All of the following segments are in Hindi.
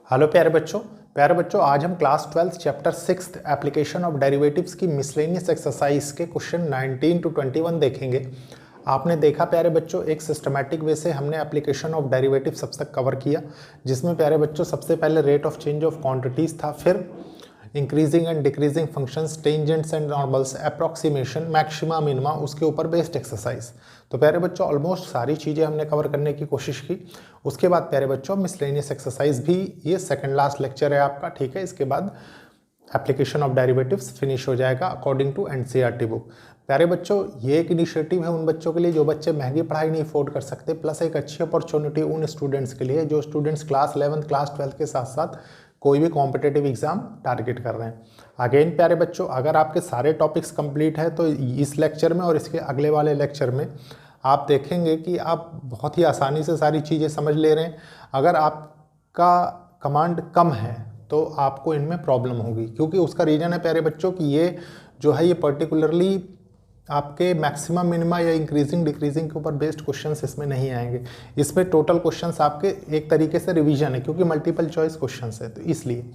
हेलो प्यारे बच्चों आज हम class 12 chapter 6 application of derivatives की मिसलेनियस एक्सरसाइज के क्वेश्चन 19 to 21 देखेंगे। आपने देखा प्यारे बच्चों एक सिस्टमैटिक वे से हमने एप्लीकेशन ऑफ डेरिवेटिव सब तक कवर किया, जिसमें प्यारे बच्चों सबसे पहले rate of change of quantities था, फिर increasing and decreasing functions, tangents and normals, approximation, maxima minima, उसके ऊपर बेस्ड एक्सरसाइज। तो प्यारे बच्चों ऑलमोस्ट सारी चीज़ें हमने कवर करने की कोशिश की। उसके बाद प्यारे बच्चों मिसलेनियस एक्सरसाइज भी, ये सेकंड लास्ट लेक्चर है आपका, ठीक है। इसके बाद एप्लीकेशन ऑफ डेरिवेटिव्स फिनिश हो जाएगा अकॉर्डिंग टू एनसीईआरटी बुक। प्यारे बच्चों ये एक इनिशिएटिव है उन बच्चों के लिए जो बच्चे महंगी पढ़ाई नहीं अफोर्ड कर सकते, प्लस एक अच्छी अपॉर्चुनिटी उन स्टूडेंट्स के लिए जो स्टूडेंट्स क्लास 11 क्लास 12 के साथ साथ कोई भी कॉम्पिटिटिव एग्जाम टारगेट कर रहे हैं। अगेन प्यारे बच्चों अगर आपके सारे टॉपिक्स कंप्लीट है तो इस लेक्चर में और इसके अगले वाले लेक्चर में आप देखेंगे कि आप बहुत ही आसानी से सारी चीज़ें समझ ले रहे हैं। अगर आपका कमांड कम है तो आपको इनमें प्रॉब्लम होगी, क्योंकि उसका रीज़न है प्यारे बच्चों कि ये जो है ये पर्टिकुलरली आपके मैक्सिमम मिनिमा या इंक्रीजिंग डिक्रीजिंग के ऊपर बेस्ड क्वेश्चंस इसमें नहीं आएंगे। इसमें टोटल क्वेश्चंस आपके एक तरीके से रिवीजन है, क्योंकि मल्टीपल चॉइस क्वेश्चंस है, तो इसलिए।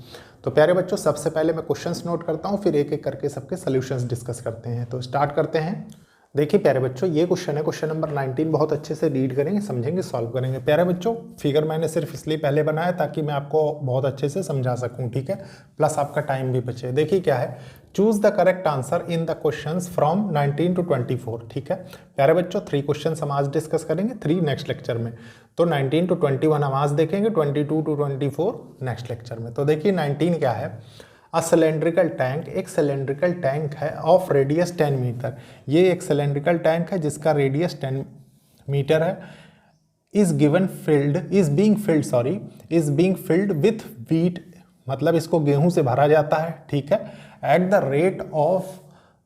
तो प्यारे बच्चों सबसे पहले मैं क्वेश्चंस नोट करता हूँ, फिर एक एक करके सबके सॉल्यूशंस डिस्कस करते हैं। तो स्टार्ट करते हैं। देखिए प्यारे बच्चों ये क्वेश्चन है, क्वेश्चन नंबर 19। बहुत अच्छे से रीड करेंगे, समझेंगे, सॉल्व करेंगे। प्यारे बच्चों फिगर मैंने सिर्फ इसलिए पहले बनाया ताकि मैं आपको बहुत अच्छे से समझा सकूं, ठीक है, प्लस आपका टाइम भी बचे। देखिए क्या है, choose the correct answer in the questions from 19 to 24, ठीक है। प्यारे बच्चों 3 क्वेश्चन हम आज डिस्कस करेंगे, 3 नेक्स्ट लेक्चर में। तो 19 to 21 हम आज देखेंगे, 22 to 24 नेक्स्ट लेक्चर में। तो देखिए 19 क्या है, अ सिलेंड्रिकल टैंक, एक सिलेंड्रिकल टैंक है ऑफ रेडियस 10 मीटर। ये एक सिलेंड्रिकल टैंक है जिसका रेडियस 10 मीटर है। Is being filled with wheat, मतलब इसको गेहूं से भरा जाता है, ठीक है, at the rate of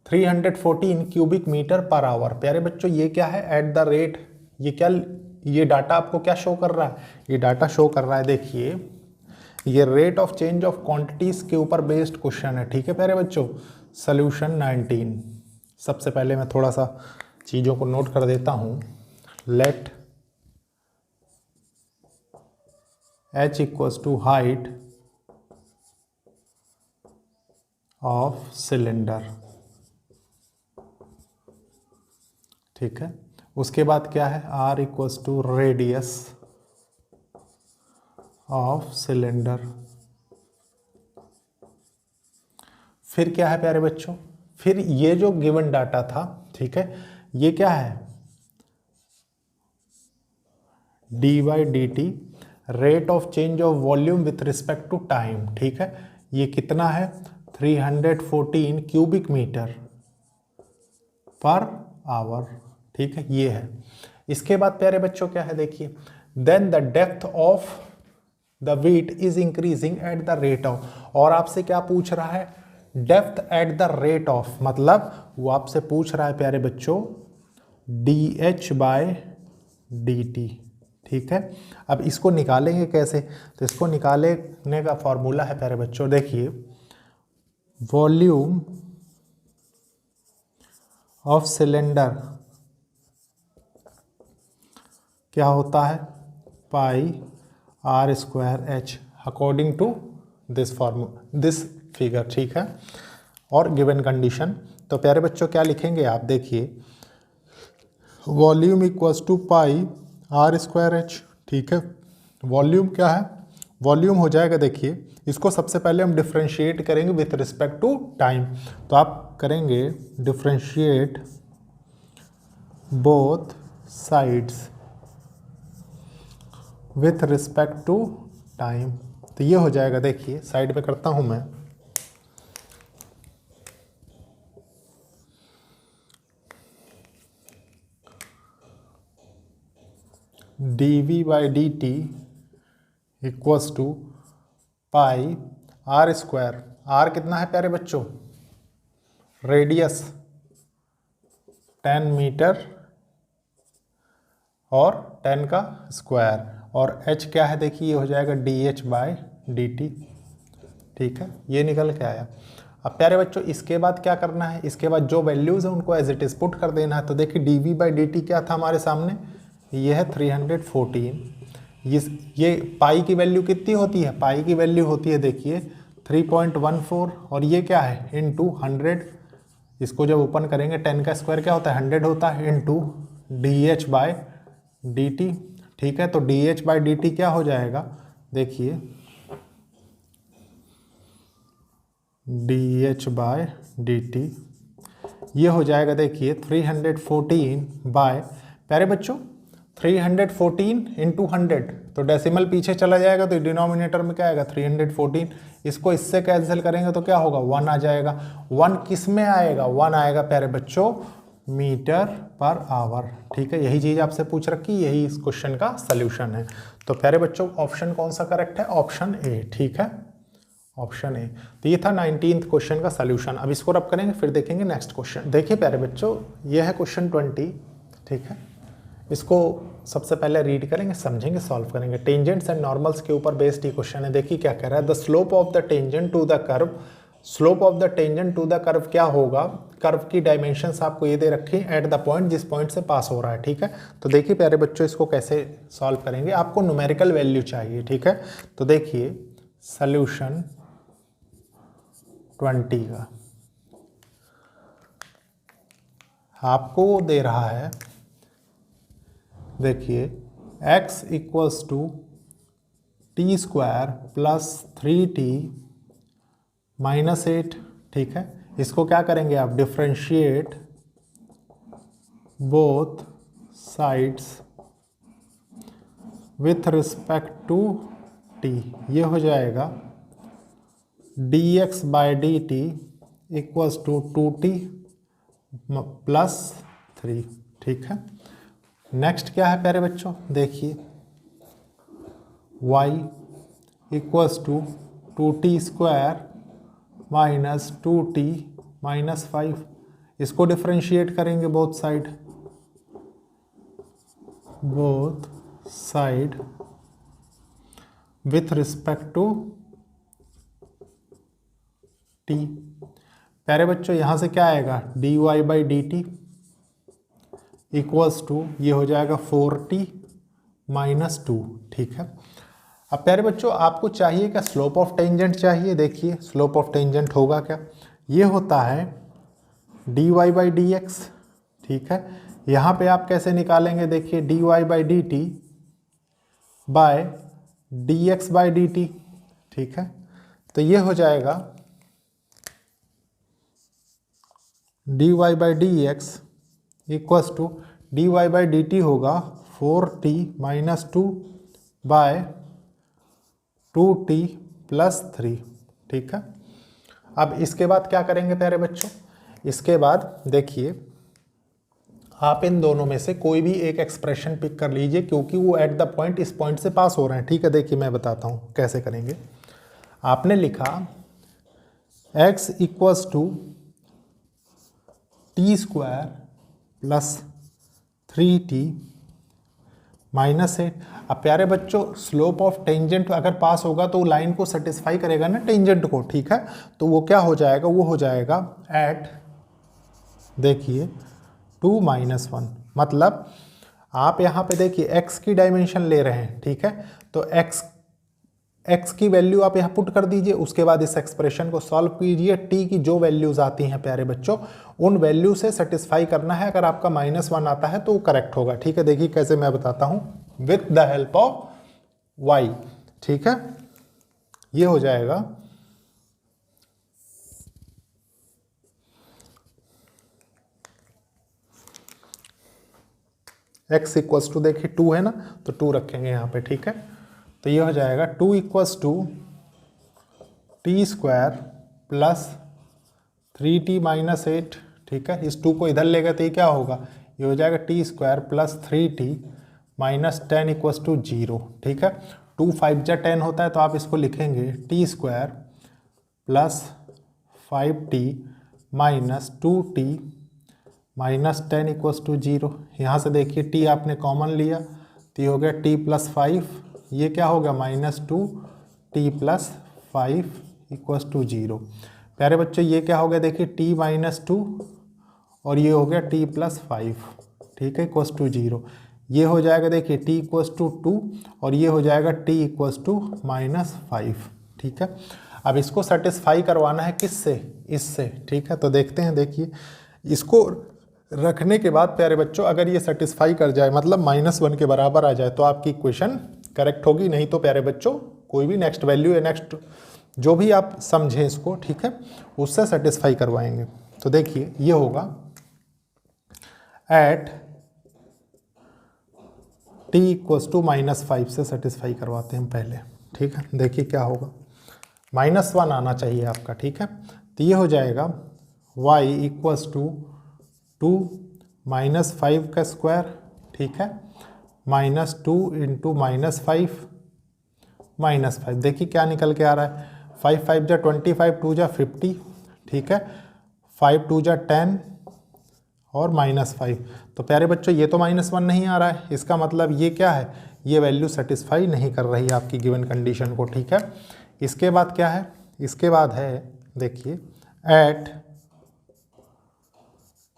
314 cubic metre per hour. प्यारे बच्चों ये क्या है, एट द रेट, ये डाटा आपको क्या शो कर रहा है, ये डाटा शो कर रहा है, देखिए ये rate of change of quantities के ऊपर बेस्ड क्वेश्चन है, ठीक है प्यारे बच्चों। सोल्यूशन 19। सबसे पहले मैं थोड़ा सा चीज़ों को नोट कर देता हूँ। Let h equals to height of cylinder, ठीक है। उसके बाद क्या है, r equals to radius of cylinder. फिर क्या है प्यारे बच्चों, फिर ये जो गिवन डाटा था, ठीक है, ये क्या है, dy/dt rate of change of volume with respect to time, ठीक है। ये कितना है, 314 क्यूबिक मीटर पर आवर, ठीक है, ये है। इसके बाद प्यारे बच्चों क्या है, देखिए then the depth of the wheat is increasing at the rate of, और आपसे क्या पूछ रहा है, depth at the rate of, मतलब वो आपसे पूछ रहा है प्यारे बच्चों dh/dt, ठीक है। अब इसको निकालेंगे कैसे, तो इसको निकालने का फॉर्मूला है प्यारे बच्चों, देखिए वॉल्यूम ऑफ सिलेंडर क्या होता है, pi r square h according to this figure, ठीक है, और गिवन कंडीशन। तो प्यारे बच्चों क्या लिखेंगे आप, देखिए volume equals to pi r square h, ठीक है। वॉल्यूम क्या है, वॉल्यूम हो जाएगा, देखिए इसको सबसे पहले हम डिफ्रेंशिएट करेंगे विथ रिस्पेक्ट टू टाइम। तो आप करेंगे differentiate both sides with respect to time, तो ये हो जाएगा, देखिए साइड पे करता हूं मैं, dv/dt equals to pi r square, r कितना है प्यारे बच्चों, रेडियस 10 मीटर और 10 का स्क्वायर, और h क्या है, देखिए ये हो जाएगा dh/dt, ठीक है, ये निकल के आया। अब प्यारे बच्चों इसके बाद क्या करना है, इसके बाद जो वैल्यूज़ है उनको एज इट इज पुट कर देना है। तो देखिए dv/dt क्या था हमारे सामने, ये है 314, ये पाई की वैल्यू कितनी होती है, पाई की वैल्यू होती है देखिए 3.14 और ये क्या है इनटू 100। इसको जब ओपन करेंगे 10 का स्क्वायर क्या होता है 100 होता है इनटू dh/dt। ठीक है, तो dh/dt क्या हो जाएगा देखिए dh/dt ये हो जाएगा देखिए 314 बाय, प्यारे बच्चों 314 इंटू 100, तो डेसिमल पीछे चला जाएगा तो डिनोमिनेटर में क्या आएगा 314। इसको इससे कैंसिल करेंगे तो क्या होगा 1 आ जाएगा। 1 किस में आएगा, 1 आएगा प्यारे बच्चों मीटर पर आवर। ठीक है, यही चीज़ आपसे पूछ रखी, यही इस क्वेश्चन का सल्यूशन है। तो प्यारे बच्चों ऑप्शन कौन सा करेक्ट है, ऑप्शन ए। ठीक है, ऑप्शन ए। तो ये था 19th क्वेश्चन का सल्यूशन। अब इसको रब करेंगे फिर देखेंगे नेक्स्ट क्वेश्चन। देखिए प्यारे बच्चों ये है क्वेश्चन 20। ठीक है, इसको सबसे पहले रीड करेंगे, समझेंगे, सॉल्व करेंगे। टेंजेंट्स एंड नॉर्मल्स के ऊपर बेस्ड ये क्वेश्चन है। देखिए क्या कह रहा है, the slope of the tangent to the curve, slope of the tangent to the curve क्या होगा, कर्व की डायमेंशंस आपको ये दे रखी है एट द पॉइंट जिस पॉइंट से पास हो रहा है। ठीक है, तो देखिए प्यारे बच्चों इसको कैसे सॉल्व करेंगे, आपको न्यूमेरिकल वैल्यू चाहिए। ठीक है, तो देखिए सल्यूशन 20 का आपको दे रहा है, देखिए x equals to t square plus 3t minus 8। ठीक है, इसको क्या करेंगे आप, differentiate both sides with respect to t। ये हो जाएगा dx/dt equals to 2t plus 3। ठीक है, नेक्स्ट क्या है प्यारे बच्चों, देखिए y equals to 2t square minus 2t minus 5। इसको डिफ्रेंशिएट करेंगे both side with respect to t। प्यारे बच्चों यहाँ से क्या आएगा dy/dt इक्वल्स टू ये हो जाएगा 4t माइनस 2। ठीक है, अब प्यारे बच्चों आपको चाहिए क्या, स्लोप ऑफ टेंजेंट चाहिए। देखिए स्लोप ऑफ टेंजेंट होगा क्या, ये होता है dy/dx। ठीक है, यहाँ पे आप कैसे निकालेंगे, देखिए dy/dt बाय dx/dt। ठीक है, तो ये हो जाएगा dy/dx इक्वल्स टू dy/dt होगा 4t minus 2 bye 2t plus 3। ठीक है, अब इसके बाद क्या करेंगे प्यारे बच्चों, इसके बाद देखिए आप इन दोनों में से कोई भी एक एक्सप्रेशन पिक कर लीजिए क्योंकि वो एट द पॉइंट इस पॉइंट से पास हो रहे हैं। ठीक है, देखिए मैं बताता हूँ कैसे करेंगे। आपने लिखा x equals to t square plus 3t minus 8। अब प्यारे बच्चों स्लोप ऑफ टेंजेंट अगर पास होगा तो लाइन को सेटिस्फाई करेगा ना टेंजेंट को। ठीक है, तो वो क्या हो जाएगा, वो हो जाएगा एट देखिए 2 माइनस 1। मतलब आप यहाँ पे देखिए x की डायमेंशन ले रहे हैं। ठीक है, तो x की वैल्यू आप यहाँ पुट कर दीजिए, उसके बाद इस एक्सप्रेशन को सॉल्व कीजिए। t की जो वैल्यूज आती हैं प्यारे बच्चों उन वैल्यू से सेटिस्फाई करना है। अगर आपका -1 आता है तो वो करेक्ट होगा। ठीक है, देखिए कैसे मैं बताता हूँ, with the help of y। ठीक है, ये हो जाएगा x इक्वल्स टू देखिए 2 है ना, तो 2 रखेंगे यहाँ पे। ठीक है, तो ये हो जाएगा 2 equals to t square plus 3t minus 8। ठीक है, इस 2 को इधर लेगा तो ये क्या होगा, ये हो जाएगा t square plus 3t minus 10 equals to 0। ठीक है, 2 5 जा 10 होता है तो आप इसको लिखेंगे t square plus 5t minus 2t minus 10 equals to 0। यहाँ से देखिए t आपने कॉमन लिया तो ये हो गया t प्लस 5, ये क्या होगा -2t प्लस 5 इक्वल्स टू 0। प्यारे बच्चों ये क्या हो गया, देखिए t माइनस 2 और ये हो गया t प्लस 5। ठीक है, इक्वल्स टू 0। ये हो जाएगा देखिए t इक्वल्स टू 2 और ये हो जाएगा t इक्वल्स टू -5, ठीक है। अब इसको सेटिस्फाई करवाना है किससे, इससे, ठीक है। तो देखते हैं, देखिए इसको रखने के बाद प्यारे बच्चों अगर ये सेटिस्फाई कर जाए मतलब -1 के बराबर आ जाए तो आपकी इक्वेशन करेक्ट होगी, नहीं तो प्यारे बच्चों कोई भी नेक्स्ट वैल्यू या नेक्स्ट जो भी आप समझें इसको, ठीक है, उससे सेटिस्फाई करवाएंगे। तो देखिए ये होगा एट t इक्वल्स टू -5 से सेटिस्फाई करवाते हैं पहले, ठीक है। देखिए क्या होगा, -1 आना चाहिए आपका, ठीक है। तो ये हो जाएगा y इक्वल्स टू 2 -5 का स्क्वायर, ठीक है, -2 इंटू -5 -5। देखिए क्या निकल के आ रहा है, 5 5 जा 25, 2 जा 50, ठीक है, 5 2 जा 10 और -5। तो प्यारे बच्चों ये तो -1 नहीं आ रहा है, इसका मतलब ये क्या है, ये वैल्यू सेटिस्फाई नहीं कर रही है आपकी गिवन कंडीशन को, ठीक है। इसके बाद क्या है, इसके बाद है देखिए एट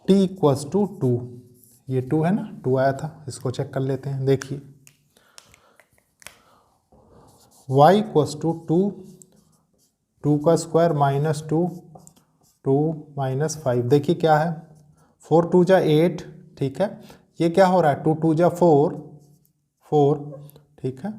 t इक्वल्स टू 2, ये 2 है ना, 2 आया था, इसको चेक कर लेते हैं। देखिए y इक्वल्स टू 2 का स्क्वायर -2 2 -5। देखिए क्या है, 4 2 जा 8, ठीक है, ये क्या हो रहा है 2 2 जा 4, ठीक है,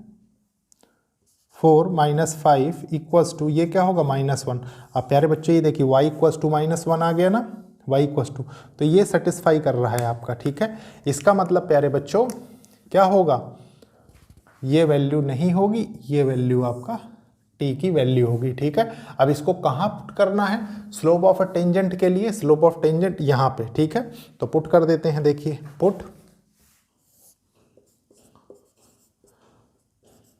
4 -5 इक्वल्स टू ये क्या होगा -1। अब प्यारे बच्चे ये देखिए y इक्वल्स टू -1 आ गया ना, y इक्वल्स टू, तो ये सेटिस्फाई कर रहा है आपका, ठीक है। इसका मतलब प्यारे बच्चों क्या होगा, ये वैल्यू नहीं होगी, ये वैल्यू आपका t की वैल्यू होगी, ठीक है। अब इसको कहाँ पुट करना है, स्लोप ऑफ अ टेंजेंट के लिए, स्लोप ऑफ टेंजेंट यहाँ पे, ठीक है। तो पुट कर देते हैं, देखिए पुट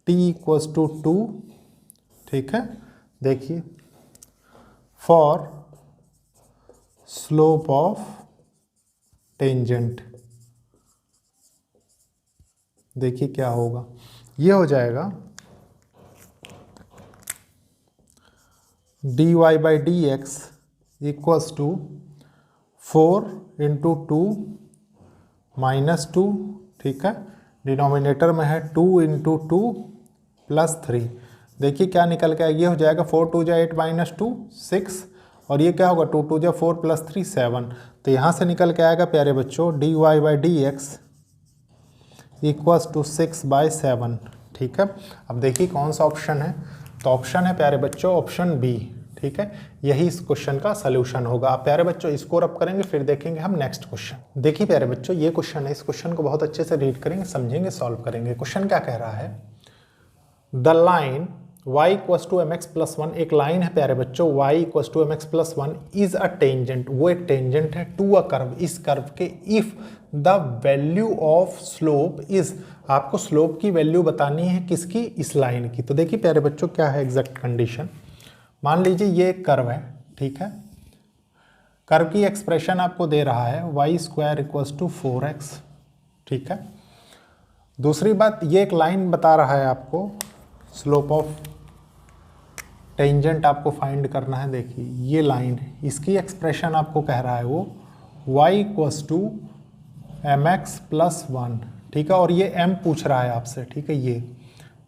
t इक्वल्स टू 2, ठीक है। देखिए फॉर स्लोप ऑफ टेंजेंट, देखिए क्या होगा, ये हो जाएगा dy by d x equals to 4 into 2 -2, ठीक है, डिनोमिनेटर में है 2 इंटू 2 प्लस 3। देखिए क्या निकल के ये हो जाएगा 4 2 जा 8 -2 6, और ये क्या होगा 2 2 जा 4 प्लस 3 7। तो यहाँ से निकल के आएगा प्यारे बच्चों dy by d x equals to 6/7, ठीक है। अब देखिए कौन सा ऑप्शन है, तो ऑप्शन है प्यारे बच्चों ऑप्शन बी, ठीक है, यही इस क्वेश्चन का सलूशन होगा। आप प्यारे बच्चों इसको रब करेंगे, फिर देखेंगे हम नेक्स्ट क्वेश्चन। देखिए प्यारे बच्चों ये क्वेश्चन है, इस क्वेश्चन को बहुत अच्छे से रीड करेंगे, समझेंगे, सॉल्व करेंगे। क्वेश्चन क्या कह रहा है, the line y equals to mx plus 1, एक लाइन है प्यारे बच्चों y equals to mx plus 1 is a tangent, वो एक टेंजेंट है टू अ कर्व, इस कर्व के, if the value of slope is, आपको स्लोप की वैल्यू बतानी है किसकी, इस लाइन की। तो देखिए प्यारे बच्चों क्या है एग्जैक्ट कंडीशन, मान लीजिए ये एक कर्व है, ठीक है, कर्व की एक्सप्रेशन आपको दे रहा है y square equals to 4x, ठीक है। दूसरी बात ये एक लाइन बता रहा है आपको, स्लोप ऑफ टेंजेंट आपको फाइंड करना है। देखिए ये लाइन है, इसकी एक्सप्रेशन आपको कह रहा है वो y equals to mx plus 1, ठीक है, और ये m पूछ रहा है आपसे, ठीक है,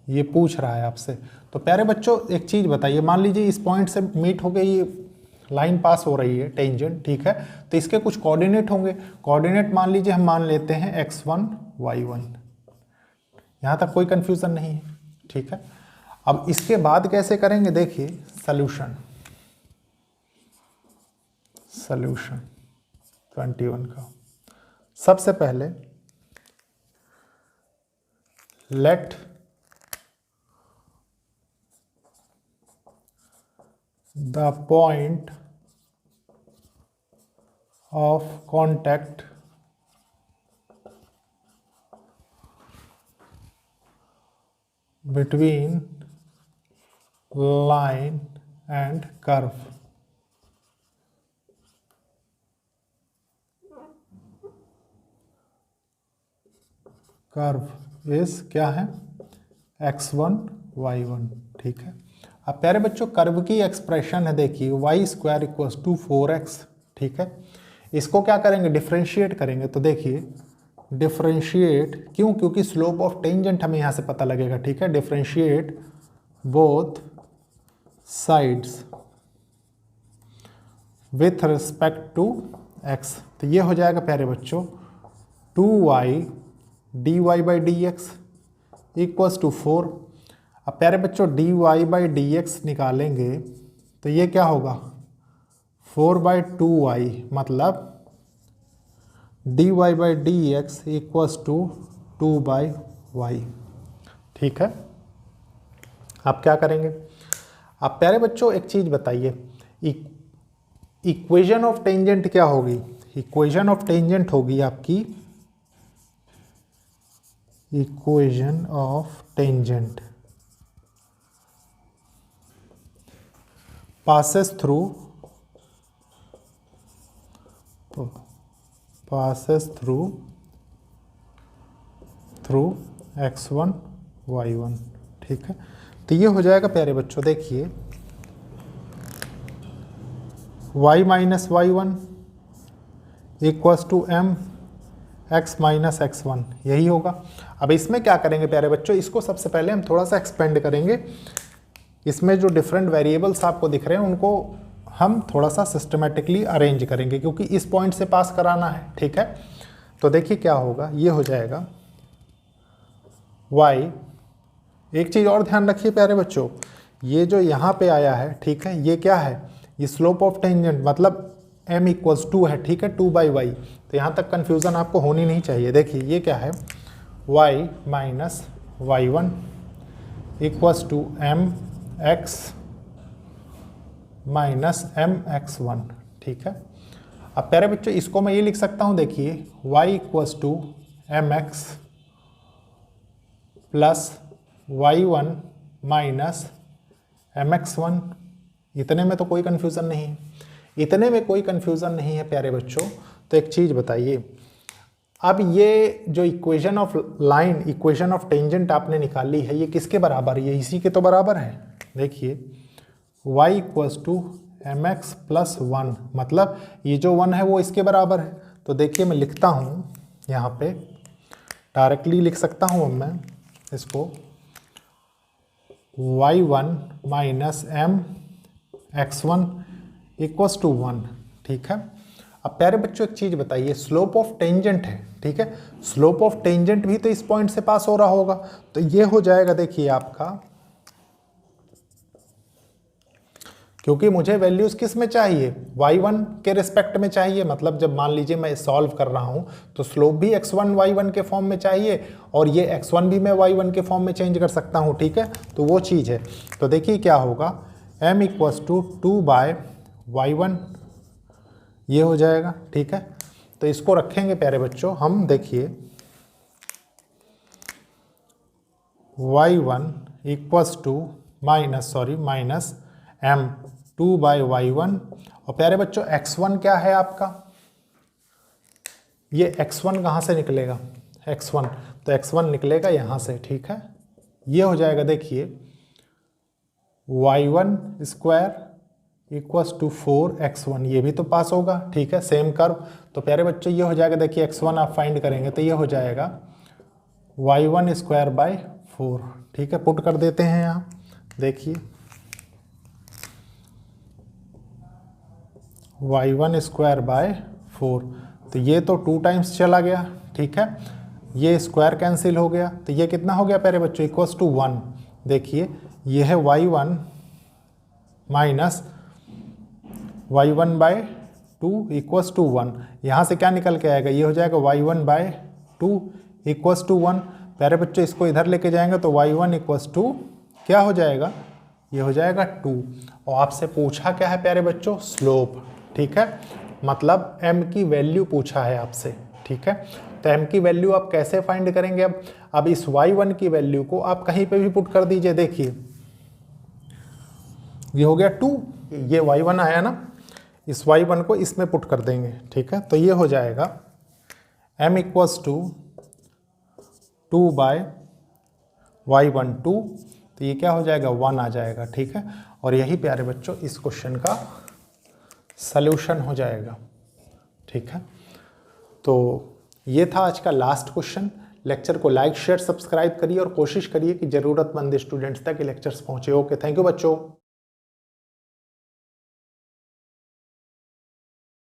ये पूछ रहा है आपसे। तो प्यारे बच्चों एक चीज़ बताइए, मान लीजिए इस पॉइंट से मीट हो गई, ये लाइन पास हो रही है टेंजेंट, ठीक है, तो इसके कुछ कोऑर्डिनेट होंगे, कोऑर्डिनेट मान लीजिए हम मान लेते हैं x1 y1, यहाँ तक कोई कंफ्यूजन नहीं है, ठीक है। अब इसके बाद कैसे करेंगे, देखिए सॉल्यूशन 21 का, सबसे पहले let the point of contact between line and curve is क्या है x1 y1, ठीक है। अब प्यारे बच्चों कर्व की एक्सप्रेशन है, देखिए y square equals to 4x, ठीक है। इसको क्या करेंगे, डिफ्रेंशिएट करेंगे, तो देखिए डिफरेंशिएट, क्यों? क्योंकि स्लोप ऑफ टेंजेंट हमें यहाँ से पता लगेगा, ठीक है। Differentiate both sides with respect to x। तो ये हो जाएगा प्यारे बच्चों 2y dy by d x equals to 4। अब प्यारे बच्चों dy बाई डी एक्स निकालेंगे तो ये क्या होगा 4/2y, मतलब dy by d x equals to 2/y, ठीक है। आप क्या करेंगे? आप प्यारे बच्चों एक चीज बताइए, इक्वेशन ऑफ टेंजेंट क्या होगी? इक्वेशन ऑफ टेंजेंट होगी आपकी, equation of tangent passes through x1 y1, ठीक है। तो ये हो जाएगा प्यारे बच्चों, देखिए y minus y1 equals to m x minus x1, यही होगा। अब इसमें क्या करेंगे प्यारे बच्चों, इसको सबसे पहले हम थोड़ा सा एक्सपेंड करेंगे। इसमें जो डिफरेंट वेरिएबल्स आपको दिख रहे हैं उनको हम थोड़ा सा सिस्टमेटिकली अरेंज करेंगे, क्योंकि इस पॉइंट से पास कराना है, ठीक है। तो देखिए क्या होगा, ये हो जाएगा y। एक चीज़ और ध्यान रखिए प्यारे बच्चों, ये जो यहाँ पे आया है, ठीक है, ये क्या है? ये स्लोप ऑफ टेंजेंट, मतलब m इक्वल्स 2 है, ठीक है, 2/y। तो यहाँ तक कन्फ्यूज़न आपको होनी नहीं चाहिए। देखिए ये क्या है, y minus y1 equals to m x minus m x1, ठीक है। अब प्यारे बच्चों इसको मैं ये लिख सकता हूँ, देखिए y equals to m x plus y1 minus m x1। इतने में तो कोई कन्फ्यूज़न नहीं है, इतने में कोई कन्फ्यूज़न नहीं है प्यारे बच्चों। तो एक चीज़ बताइए, अब ये जो equation of line, equation of tangent आपने निकाली है, ये किसके बराबर है? ये इसी के तो बराबर है। देखिए y equals to m x plus 1, मतलब ये जो 1 है वो इसके बराबर है। तो देखिए मैं लिखता हूँ यहाँ पे, डायरेक्टली लिख सकता हूँ अब मैं इसको, y1 minus m x1 equals to 1, ठीक है। अब प्यारे बच्चों एक चीज़ बताइए, स्लोप ऑफ टेंजेंट है, ठीक है, स्लोप ऑफ टेंजेंट भी तो इस पॉइंट से पास हो रहा होगा। तो ये हो जाएगा, देखिए आपका, क्योंकि मुझे वैल्यूज़ किस में चाहिए, y1 के रिस्पेक्ट में चाहिए, मतलब जब मान लीजिए मैं सॉल्व कर रहा हूँ तो स्लोप भी x1 y1 के फॉर्म में चाहिए, और ये x1 भी मैं y1 के फॉर्म में चेंज कर सकता हूँ, ठीक है। तो वो चीज़ है। तो देखिए क्या होगा, m इक्वल्स टू 2/y1, ये हो जाएगा, ठीक है। तो इसको रखेंगे प्यारे बच्चों हम, देखिए y1 equals to minus m 2/y1, और प्यारे बच्चों x1 क्या है आपका, ये x1 कहाँ से निकलेगा, x1, तो x1 निकलेगा यहाँ से, ठीक है। ये हो जाएगा, देखिए y1 square equals to 4x1, ये भी तो पास होगा, ठीक है, सेम कर्व। तो प्यारे बच्चों ये हो जाएगा, देखिए x1 आप फाइंड करेंगे तो ये हो जाएगा y1 स्क्वायर बाई 4, ठीक है। पुट कर देते हैं यहाँ, देखिए y1 स्क्वायर बाय 4, तो ये तो 2 टाइम्स चला गया, ठीक है, ये स्क्वायर कैंसिल हो गया, तो ये कितना हो गया प्यारे बच्चों, इक्वल्स टू 1। देखिए ये है y1 minus y1 bye 2 equals to 1, यहाँ से क्या निकल के आएगा, ये हो जाएगा y1 बाय 2 इक्वल्स टू 1। प्यारे बच्चों इसको इधर लेके जाएंगे तो y1 इक्वल्स टू क्या हो जाएगा, ये हो जाएगा 2। और आपसे पूछा क्या है प्यारे बच्चों, स्लोप, ठीक है, मतलब m की वैल्यू पूछा है आपसे, ठीक है। तो m की वैल्यू आप कैसे फाइंड करेंगे? अब इस y1 की वैल्यू को आप कहीं पे भी पुट कर दीजिए। देखिए ये हो गया 2, ये y1 आया ना, इस y1 को इसमें पुट कर देंगे, ठीक है। तो ये हो जाएगा m इक्वल्स टू 2/y1 2, तो ये क्या हो जाएगा, 1 आ जाएगा, ठीक है। और यही प्यारे बच्चों इस क्वेश्चन का सल्यूशन हो जाएगा, ठीक है। तो ये था आज का लास्ट क्वेश्चन। लेक्चर को लाइक शेयर सब्सक्राइब करिए और कोशिश करिए कि ज़रूरतमंद स्टूडेंट्स तक ये लेक्चर्स पहुँचे। ओके, थैंक यू बच्चों।